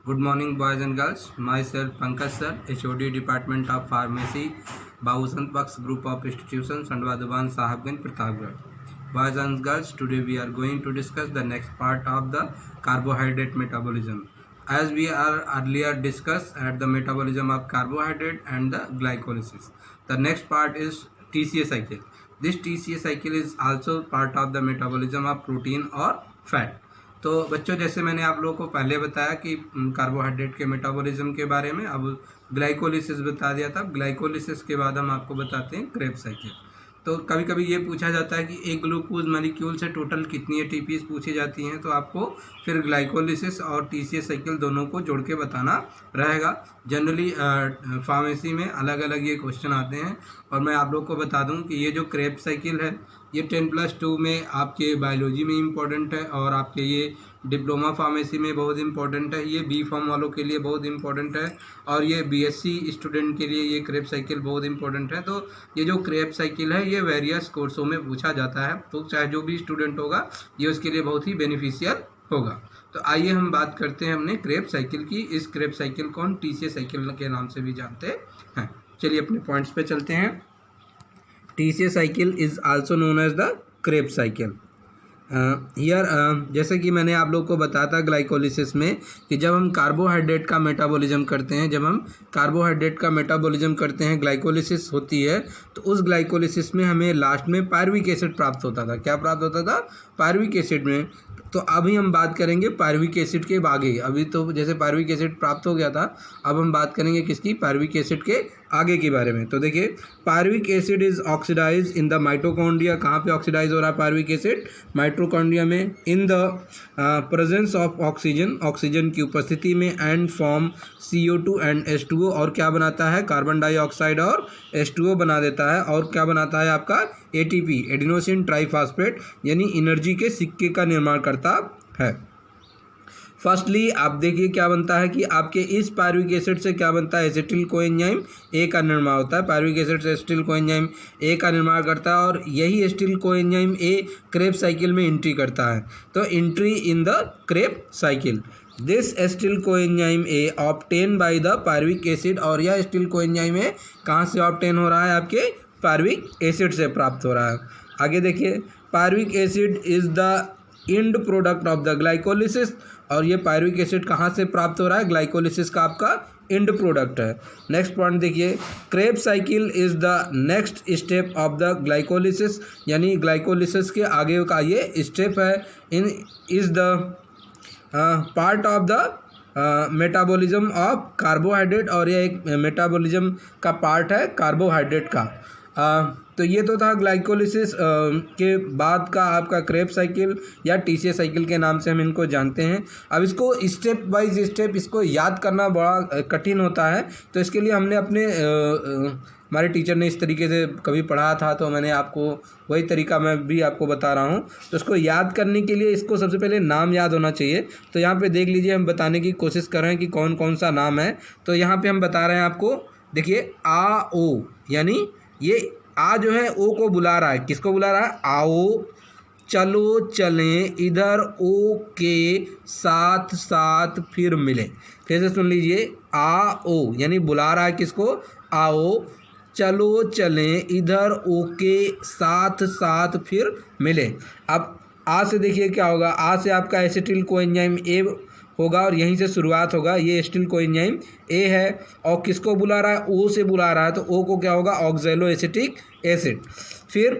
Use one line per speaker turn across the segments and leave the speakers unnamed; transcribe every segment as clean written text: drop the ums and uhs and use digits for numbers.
Good morning, boys and girls. Myself, Pankaj sir, HOD Department of Pharmacy, Bahusant Bucks Group of Institutions, Sandwaduban, Sahibganj, Pratapgarh. Boys and girls, today we are going to discuss the next part of the carbohydrate metabolism. As we are earlier discussed at the metabolism of carbohydrate and the glycolysis. The next part is TCA cycle. This TCA cycle is also part of the metabolism of protein or fat. तो बच्चों, जैसे मैंने आप लोगों को पहले बताया कि कार्बोहाइड्रेट के मेटाबॉलिज्म के बारे में, अब ग्लाइकोलिसिस बता दिया था। ग्लाइकोलिसिस के बाद हम आपको बताते हैं क्रेब्स साइकिल। तो कभी कभी ये पूछा जाता है कि एक ग्लूकोज मॉलिक्यूल से टोटल कितनी एटीपीज पूछी जाती हैं, तो आपको फिर ग्लाइकोलिसिस और टीसीए साइकिल दोनों को जोड़ के बताना रहेगा। जनरली फार्मेसी में अलग अलग ये क्वेश्चन आते हैं। और मैं आप लोग को बता दूं कि ये जो क्रेब साइकिल है ये 10+2 में आपके बायोलॉजी में इम्पोर्टेंट है, और आपके ये डिप्लोमा फार्मेसी में बहुत इंपॉर्टेंट है। ये बी फॉर्म वालों के लिए बहुत इंपॉर्टेंट है, और ये बीएससी स्टूडेंट के लिए ये क्रेब साइकिल बहुत इंपॉर्टेंट है। तो ये जो क्रेब साइकिल है ये वेरियस कोर्सों में पूछा जाता है, तो चाहे जो भी स्टूडेंट होगा ये उसके लिए बहुत ही बेनिफिशियल होगा। तो आइए हम बात करते हैं हमने क्रेब साइकिल की। इस क्रेब साइकिल को हम टीसीए साइकिल के नाम से भी जानते हैं। चलिए अपने पॉइंट्स पे चलते हैं। TCA cycle is also known as the Krebs cycle. जैसे कि मैंने आप लोग को बताया था ग्लाइकोलिसिस में कि जब हम कार्बोहाइड्रेट का मेटाबॉलिज्म करते हैं, ग्लाइकोलिसिस होती है, तो उस ग्लाइकोलिसिस में हमें लास्ट में पायरुविक एसिड प्राप्त होता था। क्या प्राप्त होता था? पायरुविक एसिड में। तो अभी हम बात करेंगे पायरुविक एसिड के आगे। अभी तो जैसे पायरुविक एसिड प्राप्त हो गया था, अब हम बात करेंगे किसकी? पायरुविक एसिड के आगे के बारे में। तो देखिए, pyruvic acid is oxidise in the mitochondria. कहाँ पे ऑक्सीडाइज हो रहा है पायरुविक एसिड? माइटोकॉन्ड्रिया में। In the presence of oxygen, oxygen की उपस्थिति में, and form CO2 and H2O, और क्या बनाता है? कार्बन डाइऑक्साइड और H2O बना देता है। और क्या बनाता है आपका? ATP, एडिनोसिन ट्राइफॉस्फेट, यानी एनर्जी के सिक्के का निर्माण करता है। फर्स्टली आप देखिए क्या बनता है कि आपके इस पायरुविक एसिड से क्या बनता है? एसिटिल कोएंजाइम A का निर्माण होता है। पायरुविक एसिड से एसिटिल कोएंजाइम A का निर्माण करता है, और यही acetyl coenzyme A Krebs cycle में एंट्री करता है। तो entry in the Krebs cycle, this acetyl coenzyme A obtain by the pyruvic acid. और यह एसिटिल कोएंजाइम A कहाँ से ऑब्टेन हो रहा है? आपके पायरुविक एसिड से प्राप्त हो रहा है। आगे देखिए, pyruvic acid is the end product of the glycolysis. और ये पायरुविक एसिड कहाँ से प्राप्त हो रहा है? ग्लाइकोलिसिस का आपका एंड प्रोडक्ट है। नेक्स्ट पॉइंट देखिए, Krebs cycle is the next step of the glycolysis, यानी ग्लाइकोलिसिस के आगे का ये स्टेप है। In is the part of the metabolism of carbohydrate, और ये एक मेटाबॉलिज्म का पार्ट है कार्बोहाइड्रेट का। तो ये तो था ग्लाइकोलिसिस के बाद का आपका क्रेब साइकिल या टीसीए साइकिल के नाम से हम इनको जानते हैं। अब इसको स्टेप बाय स्टेप इसको याद करना बड़ा कठिन होता है, तो इसके लिए हमने अपने हमारे टीचर ने इस तरीके से कभी पढ़ाया था, तो मैंने आपको वही तरीका मैं भी आपको बता रहा हूँ। तो इसको याद करने के लिए इसको सबसे पहले नाम याद होना चाहिए। तो यहाँ पे देख लीजिए, हम बताने की कोशिश कर रहे हैं कि कौन कौन सा नाम है। तो यहाँ पे हम बता रहे हैं आपको, देखिए AO, यानी ये आ जो है ओ को बुला रहा है। किसको बुला रहा है? आओ, चलो, चलें, इधर ओ के साथ साथ फिर मिले। फिर से सुन लीजिए, आओ यानी बुला रहा है किसको? आओ, चलो, चलें, इधर ओ के साथ साथ फिर मिले। अब आ से देखिए क्या होगा? आ से आपका एसिटिल कोएंजाइम A होगा, और यहीं से शुरुआत होगा। ये एसिटिल कोएंजाइम A है, और किसको बुला रहा है? O से बुला रहा है। तो O को क्या होगा? Oxalo acetic acid. फिर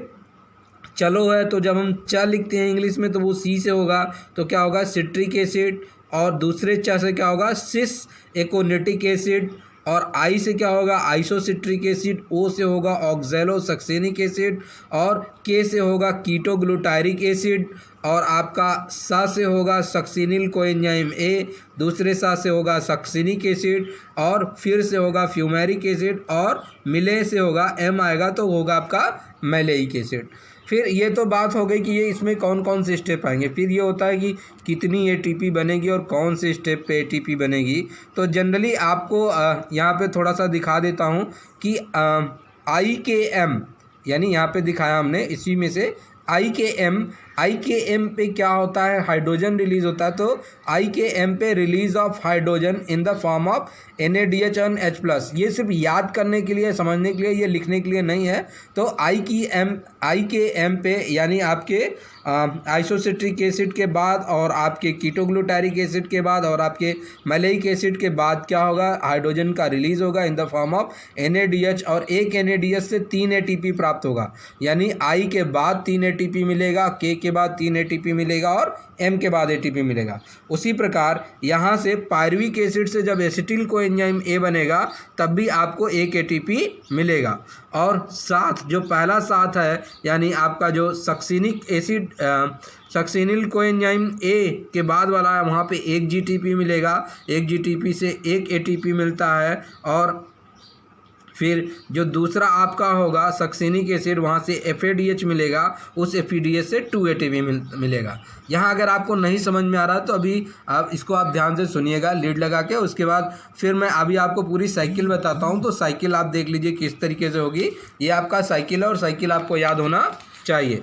चलो है, तो जब हम च लिखते हैं इंग्लिश में तो वो C से होगा, तो क्या होगा? Citric acid. और दूसरे च से क्या होगा? सिस एकोनेटिक एसिड। और आई से क्या होगा? Isocitric acid. ओ से होगा ऑक्सैलो सक्सेनिक एसिड। और के से होगा कीटोग्लूटारिक एसिड। और आपका सा से होगा सक्सिनिल कोएंजाइम A। दूसरे सा से होगा सक्सिनिक एसिड, और फिर से होगा फ्यूमेरिक एसिड, और मिले से होगा M आएगा तो होगा आपका मैलेइक एसिड। फिर ये तो बात हो गई कि ये इसमें कौन कौन से स्टेप आएंगे। फिर ये होता है कि कितनी ATP बनेगी और कौन से स्टेप पे ATP बनेगी। तो जनरली आपको यहाँ पे थोड़ा सा दिखा देता हूँ कि IKM, यानी यहाँ पे दिखाया हमने, इसी में से IKM IKM पे क्या होता है, हाइड्रोजन रिलीज होता है। तो IKM पे release of hydrogen in the form of NaDH और H+। ये सिर्फ याद करने के लिए, समझने के लिए, ये लिखने के लिए नहीं है। तो IKM पे यानी आपके आइसोसिट्रिक एसिड के बाद और आपके कीटोग्लूटारिक एसिड के बाद और आपके मैलेइक एसिड के बाद क्या होगा, हाइड्रोजन का रिलीज होगा in the form of NaDH, और एक NaDH से 3 ATP प्राप्त होगा। यानी I के बाद 3 ATP मिलेगा, K के बाद 3 ATP मिलेगा और M के बाद ATP मिलेगा। उसी प्रकार यहाँ से पायरुविक एसिड से जब एसिटिल कोएंजाइम A बनेगा तब भी आपको 1 ATP मिलेगा। और साथ जो पहला साथ है यानी आपका जो succinic acid succinyl coenzyme A के बाद वाला है, वहाँ पे 1 GTP मिलेगा। 1 GTP से 1 ATP मिलता है। और फिर जो दूसरा आपका होगा सक्सिनिक एसिड, वहाँ से FADH मिलेगा, उस FADH से 2 ATP मिलेगा। यहाँ अगर आपको नहीं समझ में आ रहा तो अभी आप इसको आप ध्यान से सुनिएगा लीड लगा के। उसके बाद फिर मैं अभी आपको पूरी साइकिल बताता हूँ। तो साइकिल आप देख लीजिए किस तरीके से होगी। ये आपका साइकिल है और साइकिल आपको याद होना चाहिए।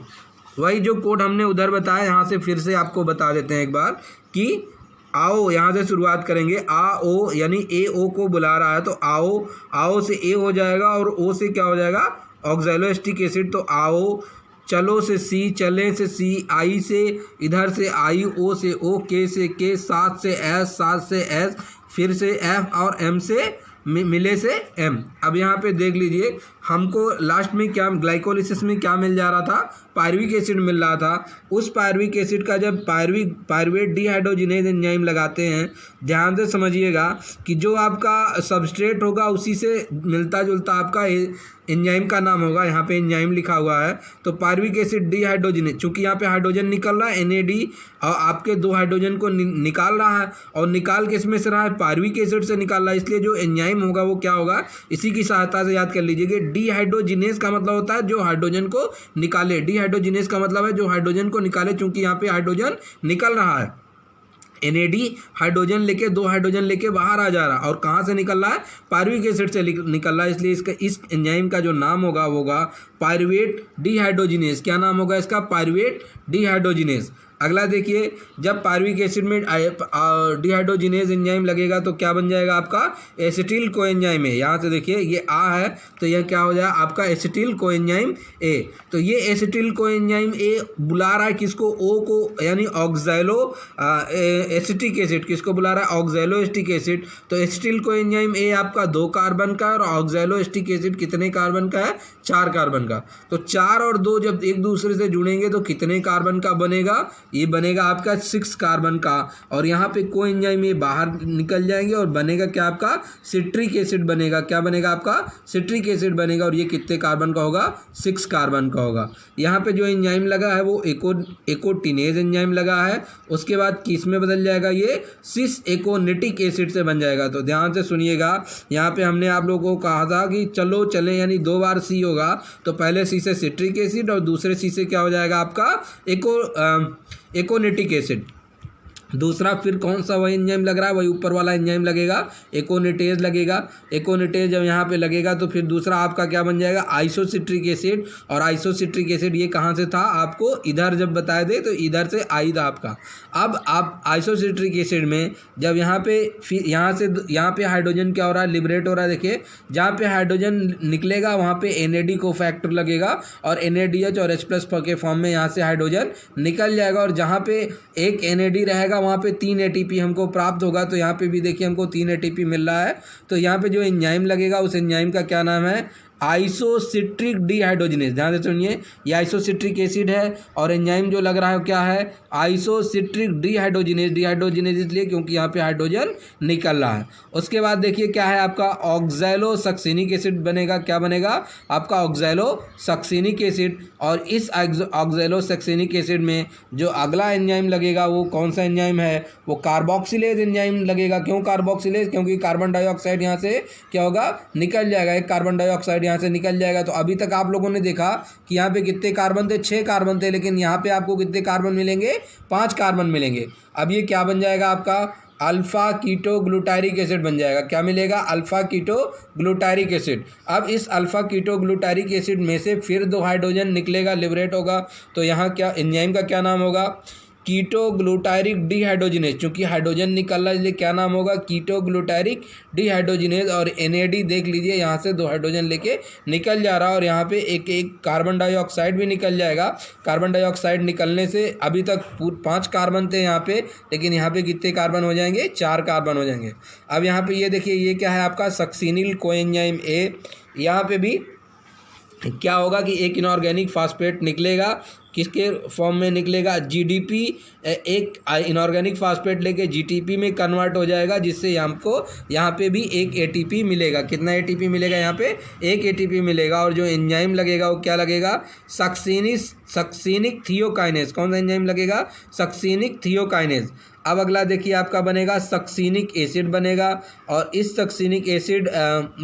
वही जो कोड हमने उधर बताया, यहाँ से फिर से आपको बता देते हैं एक बार कि आओ, यहाँ से शुरुआत करेंगे। ओ यानी AO को बुला रहा है, तो आओ से A हो जाएगा और O से क्या हो जाएगा, ऑक्सैलोएस्टिक एसिड। तो आओ, चलो से C, चले से C, I से इधर से I, O से O, K से K, 7 से S, 7 से S, फिर से F और M से मिले से M। अब यहाँ पे देख लीजिए हमको लास्ट में क्या ग्लाइकोलिसिस में क्या मिल जा रहा था, पायरुविक एसिड मिल रहा था। उस पायरुविक एसिड का जब पायरुवेट डिहाइड्रोजिनेज एंजाइम लगाते हैं, ध्यान से समझिएगा कि जो आपका सबस्ट्रेट होगा उसी से मिलता जुलता आपका एंजाइम का नाम होगा। यहाँ पे एंजाइम लिखा हुआ है। तो पायरुविक एसिड डिहाइड्रोजिनेज, चूंकि यहाँ पे हाइड्रोजन निकल रहा है NAD और आपके 2 हाइड्रोजन को निकाल रहा है, और निकाल किस में से रहा है, पायरुविक एसिड से निकाल रहा है। इसलिए जो एंजाइम होगा वो क्या होगा, इसी की सहायता से याद कर लीजिए। डिहाइड्रोजिनेज का मतलब होता है जो हाइड्रोजन को निकाले। डिहाइड्रोजिनेज का मतलब है जो हाइड्रोजन को निकाले, चूंकि यहाँ पे हाइड्रोजन निकल रहा है। NAD हाइड्रोजन लेके 2 हाइड्रोजन लेके बाहर आ जा रहा है, और कहाँ से निकल रहा है, पायरुविक एसिड से निकल रहा है। इसलिए इसका इस एंजाइम का जो नाम होगा वो होगा पायरुवेट डिहाइड्रोजिनेज। क्या नाम होगा इसका, पायरुवेट डिहाइड्रोजिनेज। अगला देखिए, जब पायरुविक एसिड में डिहाइड्रोजिनेज एंजाइम लगेगा तो क्या बन जाएगा आपका, एसिटिल कोएंजाइम ए। यहाँ से देखिए ये A है तो यह क्या हो जाएगा आपका एसिटिल कोएंजाइम A। तो ये एसिटिल कोएंजाइम A बुला रहा है किसको, O को, यानी ऑक्सैलो एसिटिक एसिड। किसको बुला रहा है, ऑक्सैलो एसिटिक एसिड। तो एसिटिल कोएंजाइम A आपका 2 कार्बन का है और ऑक्सैलो एसिटिक एसिड कितने कार्बन का है, 4 कार्बन का। तो 4 और 2 जब एक दूसरे से जुड़ेंगे तो कितने कार्बन का बनेगा, ये बनेगा आपका 6 कार्बन का। और यहाँ पे कोएंजाइम ये बाहर निकल जाएंगे और बनेगा क्या आपका, सिट्रिक एसिड बनेगा। क्या बनेगा आपका, सिट्रिक एसिड बनेगा। और ये कितने कार्बन का होगा, 6 कार्बन का होगा। यहाँ पे जो एंजाइम लगा है वो एकोटिनेज एंजाइम लगा है। उसके बाद किस में बदल जाएगा, ये सिस एकोनिटिक एसिड से बन जाएगा। तो ध्यान से सुनिएगा, यहाँ पे हमने आप लोगों को कहा था कि चलो चले, यानी 2 बार C होगा। तो पहले C से सिट्रिक एसिड और दूसरे C से क्या हो जाएगा आपका एकोनिटिक एसिड। दूसरा फिर कौन सा वही एंजाइम लग रहा है, वही ऊपर वाला एंजाइम लगेगा, एकोनिटेज लगेगा। एकोनिटेज जब यहाँ पे लगेगा तो फिर दूसरा आपका क्या बन जाएगा, आइसोसिट्रिक एसिड। और आइसोसिट्रिक एसिड ये कहाँ से था, आपको इधर जब बताए दे तो इधर से आई था आपका। अब आप आइसोसिट्रिक एसिड में जब यहाँ पे फिर यहाँ पे हाइड्रोजन क्या हो रहा है, लिबरेट हो रहा है। देखिए जहाँ पे हाइड्रोजन निकलेगा वहाँ पे NAD को फैक्टर लगेगा और NADH और H+ के फॉर्म में यहाँ से हाइड्रोजन निकल जाएगा। और जहाँ पे एक NAD रहेगा वहाँ पे 3 ATP हमको प्राप्त होगा। तो यहाँ पे भी देखिए हमको 3 ATP मिल रहा है। तो यहाँ पे जो एंजाइम लगेगा उस एंजाइम का क्या नाम है, आइसोसिट्रिक डिहाइड्रोजिनेज। ध्यान से सुनिए, ये आइसोसिट्रिक एसिड है और एंजाइम जो लग रहा है क्या है, आइसोसिट्रिक डिहाइड्रोजिनेज। डिहाइड्रोजिनेज इसलिए क्योंकि यहाँ पे हाइड्रोजन निकल रहा है। उसके बाद देखिए क्या है आपका, ऑक्सैलो सक्सिनिक एसिड बनेगा। क्या बनेगा आपका, ऑक्सैलो सक्सिनिक एसिड। और इस ऑक्सैलो सक्सिनिक एसिड में जो अगला एंजाइम लगेगा वो कौन सा एंजाइम है, वो कार्बोक्सिलेज एंजाइम लगेगा। क्यों कार्बोक्सिलेज, क्योंकि कार्बन डाइऑक्साइड यहाँ से क्या होगा, निकल जाएगा। एक कार्बन डाइऑक्साइड यहाँ से निकल जाएगा। तो अभी तक आप लोगों ने देखा कि यहाँ पे कितने कार्बन थे, 6 कार्बन थे, लेकिन यहाँ पे आपको कितने कार्बन मिलेंगे, 5 कार्बन मिलेंगे। अब ये क्या बन जाएगा आपका, अल्फ़ा कीटो ग्लूटारिक एसिड बन जाएगा। क्या मिलेगा? Alpha keto glutaric acid. अब इस अल्फ़ा कीटो ग्लूटारिक एसिड में से फिर 2 हाइड्रोजन निकलेगा, लिबरेट होगा। तो यहाँ क्या एंजाइम का क्या नाम होगा? Keto glutaric dehydrogenase. चूँकि हाइड्रोजन निकल रहा है इसलिए क्या नाम होगा? Keto glutaric dehydrogenase. और NAD देख लीजिए, यहाँ से 2 हाइड्रोजन लेके निकल जा रहा है और यहाँ पे एक कार्बन डाइऑक्साइड भी निकल जाएगा। कार्बन डाइऑक्साइड निकलने से अभी तक 5 कार्बन थे यहाँ पे, लेकिन यहाँ पे कितने कार्बन हो जाएंगे? 4 कार्बन हो जाएंगे। अब यहाँ पे ये देखिए, ये क्या है आपका? Succinyl coenzyme A। यहाँ पे भी क्या होगा कि एक इनऑर्गेनिक फास्फेट निकलेगा। किसके फॉर्म में निकलेगा? GDP। एक इनऑर्गेनिक फास्फेट लेके GTP में कन्वर्ट हो जाएगा, जिससे हमको यहाँ पे भी एक ATP मिलेगा। कितना ATP मिलेगा? यहाँ पे एक ATP मिलेगा। और जो एंजाइम लगेगा वो क्या लगेगा? सक्सिनिक थियोकाइनेज। कौन सा एंजाइम लगेगा? सक्सिनिक थियोकाइनेज। अब अगला देखिए आपका बनेगा सक्सिनिक एसिड बनेगा। और इस सक्सिनिक एसिड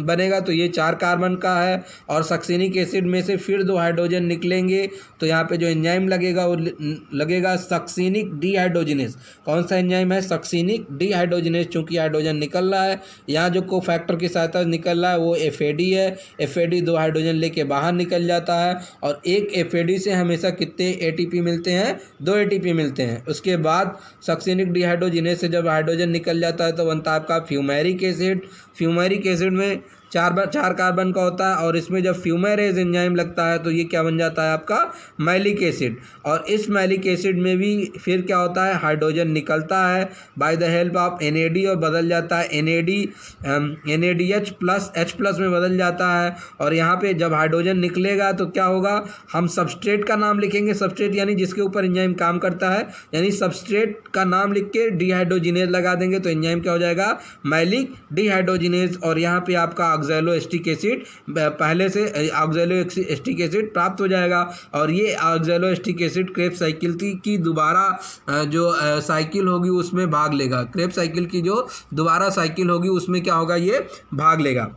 बनेगा तो ये 4 कार्बन का है। और सक्सिनिक एसिड में से फिर 2 हाइड्रोजन निकलेंगे। तो यहाँ पे जो एंजाइम लगेगा वो लगेगा सक्सिनिक डिहाइड्रोजिनेज। कौन सा एंजाइम है? Succinic dehydrogenase. चूँकि हाइड्रोजन निकल रहा है, यहाँ जो कोफैक्टर की सहायता निकल रहा है वो FAD है। FAD 2 हाइड्रोजन लेके बाहर निकल जाता है। और एक FAD से हमेशा कितने ATP मिलते हैं? 2 ATP मिलते हैं। उसके बाद सक्सिनिक डिहाइड्रोजिनेज से जब हाइड्रोजन निकल जाता है तो बनता है आपका फ्यूमेरिक एसिड। फ्यूमेरिक एसिड में 4 कार्बन का होता है। और इसमें जब फ्यूमेरेज एंजाइम लगता है तो ये क्या बन जाता है आपका? Malic acid. और इस मैलिक एसिड में भी फिर क्या होता है? हाइड्रोजन निकलता है by the help of NAD और बदल जाता है NADH प्लस H+ में बदल जाता है। और यहाँ पे जब हाइड्रोजन निकलेगा तो क्या होगा? हम सबस्ट्रेट का नाम लिखेंगे। सबस्ट्रेट यानी जिसके ऊपर एंजाइम काम करता है, यानी सबस्ट्रेट का नाम लिख के डिहाइड्रोजिनेज लगा देंगे तो एंजाइम क्या हो जाएगा? Malic dehydrogenase. और यहाँ पे आपका ऑक्सैलोएस्टिक एसिड, पहले से ऑक्सैलोएस्टिक एसिड प्राप्त हो जाएगा। और ये ऑक्सैलोएस्टिक एसिड क्रेब्स साइकिल की दोबारा जो साइकिल होगी उसमें भाग लेगा। क्रेब्स साइकिल की जो दोबारा साइकिल होगी उसमें क्या होगा? ये भाग लेगा।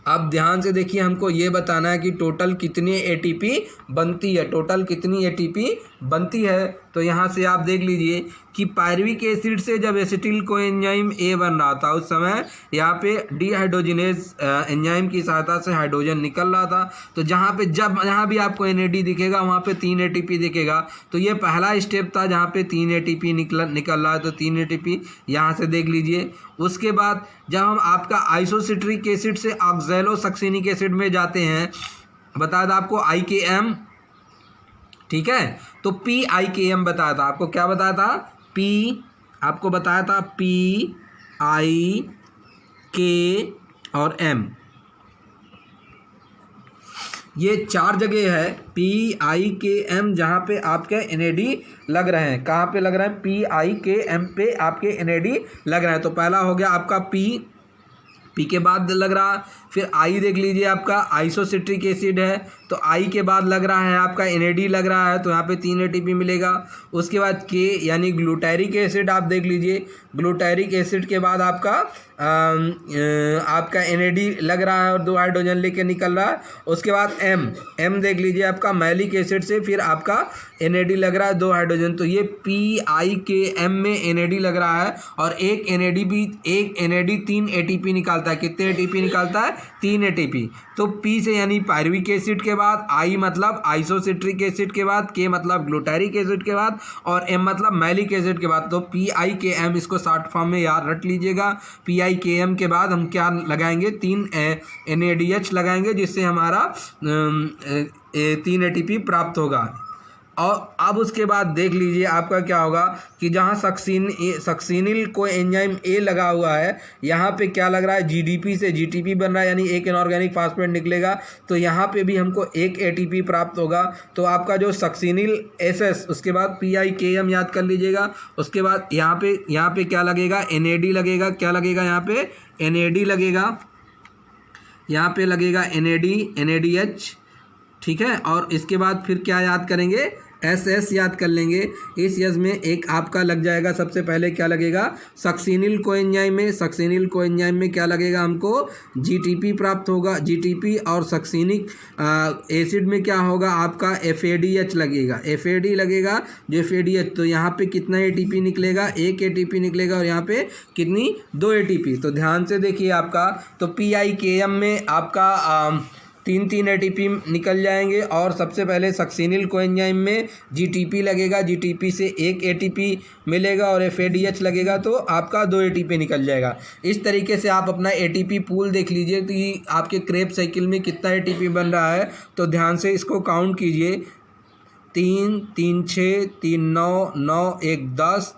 अब ध्यान से देखिए, हमको ये बताना है कि टोटल कितनी ATP बनती है। टोटल कितनी ATP बनती है? तो यहाँ से आप देख लीजिए कि पायरुविक एसिड से जब एसिटिल कोएंजाइम A बन रहा था उस समय यहाँ पे डिहाइड्रोजिनेज एंजाइम की सहायता से हाइड्रोजन निकल रहा था। तो जहाँ भी आपको NAD दिखेगा वहाँ पे 3 ATP दिखेगा। तो ये पहला स्टेप था जहाँ पे 3 ATP निकल रहा है। तो 3 ATP यहाँ से देख लीजिए। उसके बाद जब हम आपका आइसोसिट्रिक एसिड से ऑक्सैलोसक्सिनिक एसिड में जाते हैं, बताया था आपको IKM, ठीक है? तो PIKM बताया था आपको। क्या बताया था? आपको बताया था PIK और M। ये 4 जगह है PIKM जहाँ पे आपके NAD लग रहे हैं। कहाँ पे लग रहे हैं? PIKM पे आपके NAD लग रहे हैं। तो पहला हो गया आपका P के बाद लग रहा, फिर I देख लीजिए आपका आइसोसिट्रिक एसिड है। तो I के बाद लग रहा है आपका NAD लग रहा है, तो यहाँ पे 3 ATP मिलेगा। उसके बाद K यानी ग्लूटारिक एसिड आप देख लीजिए। ग्लूटारिक एसिड के बाद आपका NAD लग रहा है और 2 हाइड्रोजन लेके निकल रहा है। उसके बाद M देख लीजिए आपका मैलिक एसिड से फिर आपका NAD लग रहा है 2 हाइड्रोजन। तो ये PIKM में NAD लग रहा है। और एक NAD 3 ATP निकालता है। कितने ATP निकालता है? 3 ATP। तो P से यानी पायरुविक एसिड के बाद, I मतलब आइसोसिट्रिक एसिड के बाद, K मतलब ग्लूटारिक एसिड के बाद और M मतलब मैलिक एसिड के बाद। तो PIKM इसको शॉर्ट फॉर्म में याद रख लीजिएगा। PIKM के बाद हम क्या लगाएंगे? 3 NADH लगाएंगे, जिससे हमारा 3 ATP प्राप्त होगा। और अब उसके बाद देख लीजिए आपका क्या होगा कि जहाँ सक्सिनिल कोएंजाइम A लगा हुआ है, यहाँ पे क्या लग रहा है? GDP से GTP बन रहा है, यानी एक इनऑर्गेनिक फास्फेट निकलेगा। तो यहाँ पे भी हमको एक ATP प्राप्त होगा। तो आपका जो सक्सिनिल SS, उसके बाद PIKM याद कर लीजिएगा। उसके बाद यहाँ पे क्या लगेगा? NAD लगेगा। क्या लगेगा? यहाँ पे NAD लगेगा। यहाँ पे लगेगा NADH, ठीक है। और इसके बाद फिर क्या याद करेंगे? एस एस याद कर लेंगे। इस यस में एक आपका लग जाएगा, सबसे पहले क्या लगेगा, सक्सिनिल कोएंजाइम में, सक्सिनिल कोएंजाइम में क्या लगेगा हमको, जीटीपी प्राप्त होगा, जीटीपी। और सक्सिनिक एसिड में क्या होगा आपका, एफएडीएच लगेगा, एफएडी लगेगा जो एफएडीएच। तो यहाँ पे कितना एटीपी निकलेगा, एक एटीपी निकलेगा, और यहाँ पे कितनी, 2 एटीपी। तो ध्यान से देखिए आपका, तो PIKM में आपका 3 एटीपी निकल जाएंगे। और सबसे पहले सक्सिनिल कोएंजाइम में जीटीपी लगेगा, जीटीपी से 1 एटीपी मिलेगा, और एफएडीएच लगेगा तो आपका 2 एटीपी निकल जाएगा। इस तरीके से आप अपना एटीपी पूल देख लीजिए कि आपके क्रेब्स साइकिल में कितना एटीपी बन रहा है। तो ध्यान से इसको काउंट कीजिए, 3 3 6 3 9 9 1 10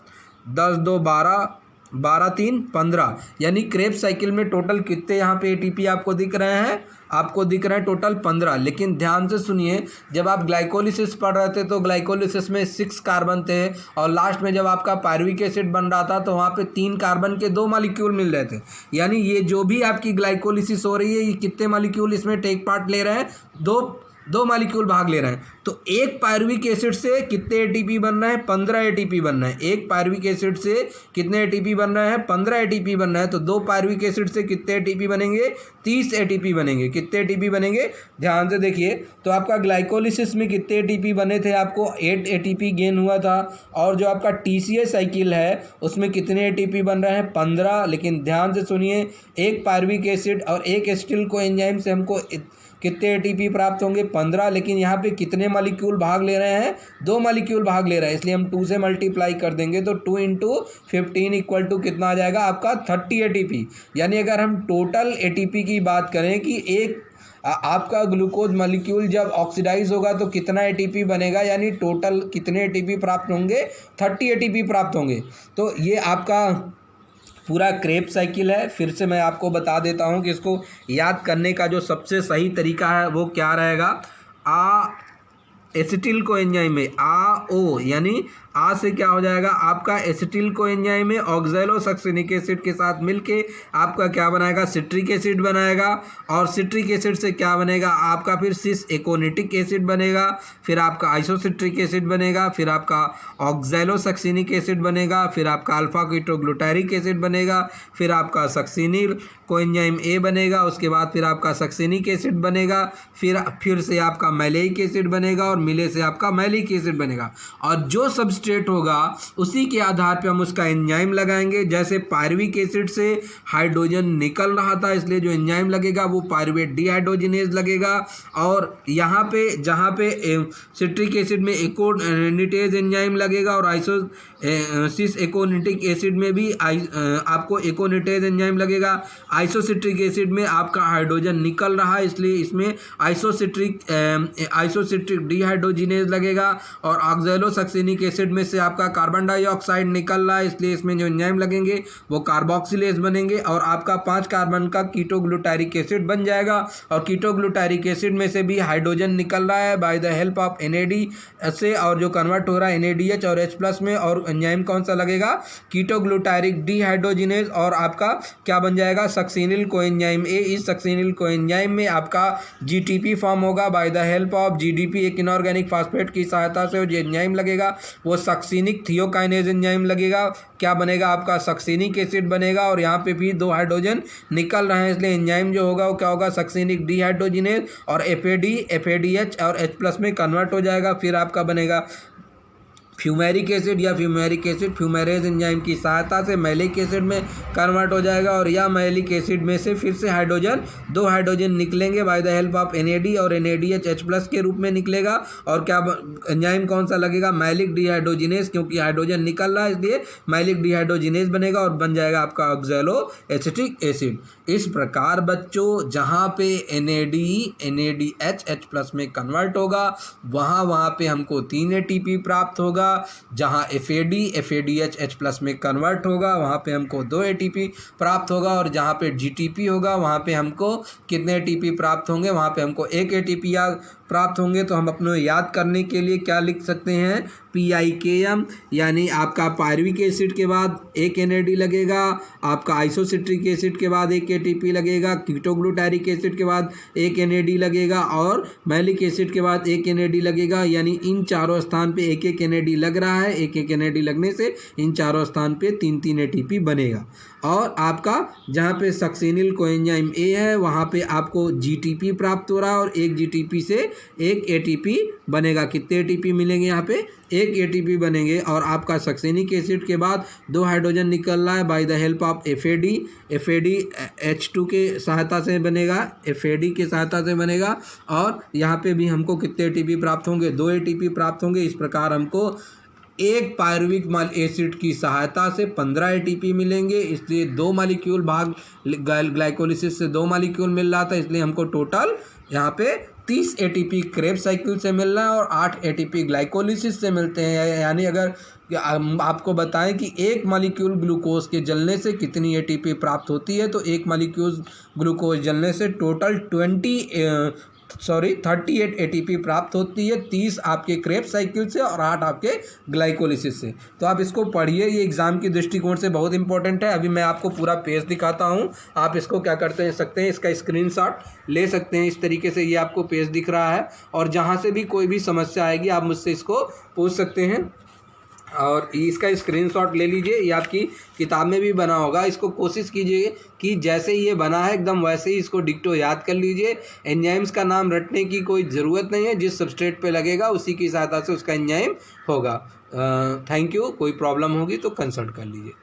10 2 12 12 3 15, यानी क्रेब्स साइकिल में टोटल कितने यहाँ पे एटीपी आपको दिख रहे हैं, आपको दिख रहा है टोटल 15। लेकिन ध्यान से सुनिए, जब आप ग्लाइकोलिसिस पढ़ रहे थे तो ग्लाइकोलिसिस में 6 कार्बन थे, और लास्ट में जब आपका पायरुविक एसिड बन रहा था तो वहाँ पे 3 कार्बन के 2 मॉलिक्यूल मिल रहे थे। यानी ये जो भी आपकी ग्लाइकोलिसिस हो रही है, ये कितने मॉलिक्यूल इसमें टेक पार्ट ले रहे हैं, 2 मॉलिक्यूल भाग ले रहे हैं। तो एक पायरुविक एसिड से कितने एटीपी बन रहे हैं, 15 एटीपी बन रहे हैं। एक पायरुविक एसिड से कितने एटीपी बन रहे हैं, 15 एटीपी बन रहे हैं। तो 2 पायरुविक एसिड से कितने एटीपी बनेंगे, 30 एटीपी बनेंगे। कितने एटीपी बनेंगे, ध्यान से देखिए। तो आपका ग्लाइकोलिसिस में कितने एटीपी बने थे, आपको 8 एटीपी गेन हुआ था। और जो आपका TCA साइकिल है उसमें कितने एटीपी बन रहे हैं, 15। लेकिन ध्यान से सुनिए, एक पायरुविक एसिड और एक एसिटिल कोएंजाइम से हमको कितने एटीपी प्राप्त होंगे, 15। लेकिन यहाँ पे कितने मॉलिक्यूल भाग ले रहे हैं, 2 मॉलिक्यूल भाग ले रहे हैं, इसलिए हम 2 से मल्टीप्लाई कर देंगे। तो 2 × 15 इक्वल टू कितना आ जाएगा आपका, 30 एटीपी। यानी अगर हम टोटल एटीपी की बात करें कि एक आपका ग्लूकोज मॉलिक्यूल जब ऑक्सीडाइज होगा तो कितना एटीपी बनेगा, यानी टोटल कितने एटीपी प्राप्त होंगे, 30 एटीपी प्राप्त होंगे। तो ये आपका पूरा क्रेब्स साइकिल है। फिर से मैं आपको बता देता हूँ कि इसको याद करने का जो सबसे सही तरीका है वो क्या रहेगा। एसिटिल कोएंजाइम में AO, यानी आ से क्या हो जाएगा आपका, एसिटिल कोएंजाइम में ऑक्सैलोसक्सिनिक एसिड के साथ मिलके आपका क्या बनाएगा, सिट्रिक एसिड बनाएगा। और सिट्रिक एसिड से क्या बनेगा आपका, फिर सिस एकोनिटिक एसिड बनेगा, फिर आपका आइसोसिट्रिक एसिड बनेगा, फिर आपका ऑक्सैलोसक्सिनिक एसिड बनेगा, फिर आपका अल्फा कीटोग्लूटारिक एसिड बनेगा, फिर आपका सक्सिनिल कोएंजाइम A बनेगा, उसके बाद फिर आपका सक्सिनिक एसिड बनेगा, फिर से आपका मैलेइक एसिड बनेगा, और मिले से आपका मैलिक एसिड बनेगा। और जो सबस्ट्रेट होगा उसी के आधार पे हम उसका एंजाइम लगाएंगे। जैसे पायरुविक एसिड से हाइड्रोजन निकल रहा था, इसलिए जो एंजाइम लगेगा वो पायरुवेट डिहाइड्रोजिनेज लगेगा। और यहाँ पे जहाँ पे सिट्रिक एसिड में एकोनिटेज एंजाइम लगेगा, और सिस एकोनिटिक एसिड में भी आपको एकोनिटेज एंजाइम लगेगा। आइसोसिट्रिक एसिड में आपका हाइड्रोजन निकल रहा है, इसलिए इसमें आइसोसिट्रिक डिहाइड्रोजिनेज लगेगा। और ऑक्सैलोसक्सिनिक एसिड में से आपका कार्बन डाइऑक्साइड निकल रहा है, इसलिए इसमें जो एंजाइम लगेंगे वो कार्बोक्सिलेज बनेंगे, और आपका 5 कार्बन का कीटोग्लूटारिक एसिड बन जाएगा। और कीटोग्लूटारिक एसिड में से भी हाइड्रोजन निकल रहा है by the help of NAD से, और जो कन्वर्ट हो रहा है NADH और H+ में। और एंजाइम कौन सा लगेगा, कीटोग्लूटारिक डिहाइड्रोजिनेज, और आपका क्या बन जाएगा, सक्सिनिल कोएंजाइम A। इस सक्सिनिल कोएंजाइम में आपका GTP फॉर्म होगा by the help of GDP, एक इनऑर्गेनिक फास्फेट की सहायता से। जो एंजाइम लगेगा वो सक्सिनिक थियोकाइनेज एंजाइम लगेगा। क्या बनेगा आपका, सक्सिनिक एसिड बनेगा, और यहाँ पे भी 2 हाइड्रोजन निकल रहे हैं, इसलिए एंजाइम जो होगा वो क्या होगा, सक्सिनिक डिहाइड्रोजिनेज, और FAD FADH और H+ में कन्वर्ट हो जाएगा। फिर आपका बनेगा फ्यूमेरिक एसिड या फ्यूमेरिक एसिड फ्यूमेरेज एंजाइम की सहायता से मैलिक एसिड में कन्वर्ट हो जाएगा। और या मैलिक एसिड में से फिर से हाइड्रोजन 2 हाइड्रोजन निकलेंगे by the help of NAD, और NADH H+ के रूप में निकलेगा। और क्या एंजाइम कौन सा लगेगा, मैलिक डिहाइड्रोजिनेज, क्योंकि हाइड्रोजन निकल रहा है इसलिए मैलिक डिहाइड्रोजिनेज बनेगा, और बन जाएगा आपका ऑक्सैलो एसिटिक एसिड। इस प्रकार बच्चों जहाँ पे NADH H+ में कन्वर्ट होगा वहाँ पे हमको 3 ATP प्राप्त होगा। जहाँ FADH H+ में कन्वर्ट होगा वहाँ पे हमको 2 ATP प्राप्त होगा। और जहाँ पे GTP होगा वहाँ पे हमको कितने ATP प्राप्त होंगे, वहाँ पे हमको 1 ATP या प्राप्त होंगे। तो हम अपने याद करने के लिए क्या लिख सकते हैं, PIKM, यानी आपका पायरुविक एसिड के बाद एक NAD लगेगा, आपका आइसोसिट्रिक एसिड के बाद एक ATP लगेगा, कीटोग्लूटारिक एसिड के बाद एक NAD लगेगा और मैलिक एसिड के बाद एक NAD लगेगा। यानी इन चारों स्थान पे एक एक NAD लग रहा है। एक एक NAD लगने से इन चारों स्थान पे 3-3 ATP बनेगा। और आपका जहाँ पे सक्सेनिल कोएंजाइम A है वहाँ पे आपको GTP प्राप्त हो रहा है और एक GTP से एक ATP बनेगा। कितने ATP मिलेंगे यहाँ पे, एक ATP बनेंगे। और आपका सक्सेनिक एसिड के बाद 2 हाइड्रोजन निकल रहा है by the help of FAD। FAD H2 के सहायता से बनेगा, FAD के सहायता से बनेगा। और यहाँ पे भी हमको कितने ATP प्राप्त होंगे, 2 ATP प्राप्त होंगे। इस प्रकार हमको एक पायरुविक एसिड की सहायता से 15 ATP मिलेंगे। इसलिए 2 मॉलिक्यूल भाग ग्लाइकोलिसिस से 2 मॉलिक्यूल मिल रहा था, इसलिए हमको टोटल यहाँ पे 30 ATP क्रेब्स साइकिल से मिल रहा है और 8 ATP ग्लाइकोलिसिस से मिलते हैं। यानी अगर आपको बताएं कि एक मॉलिक्यूल ग्लूकोज के जलने से कितनी ATP प्राप्त होती है, तो एक मॉलिक्यूल ग्लूकोज जलने से टोटल 38 ATP प्राप्त होती है। 30 आपके क्रेब्स साइकिल से और 8 आपके ग्लाइकोलिसिस से। तो आप इसको पढ़िए, ये एग्जाम के दृष्टिकोण से बहुत इंपॉर्टेंट है। अभी मैं आपको पूरा पेज दिखाता हूँ, आप इसको क्या करते सकते हैं, इसका स्क्रीनशॉट ले सकते हैं। इस तरीके से ये आपको पेज दिख रहा है और जहाँ से भी कोई भी समस्या आएगी आप मुझसे इसको पूछ सकते हैं और इसका स्क्रीनशॉट ले लीजिए। ये आपकी किताब में भी बना होगा। इसको कोशिश कीजिए कि जैसे ये बना है एकदम वैसे ही इसको डिक्टो याद कर लीजिए। एंजाइम्स का नाम रटने की कोई ज़रूरत नहीं है, जिस सबस्ट्रेट पे लगेगा उसी की सहायता से उसका एंजाइम होगा। Thank you. कोई प्रॉब्लम होगी तो कंसल्ट कर लीजिए।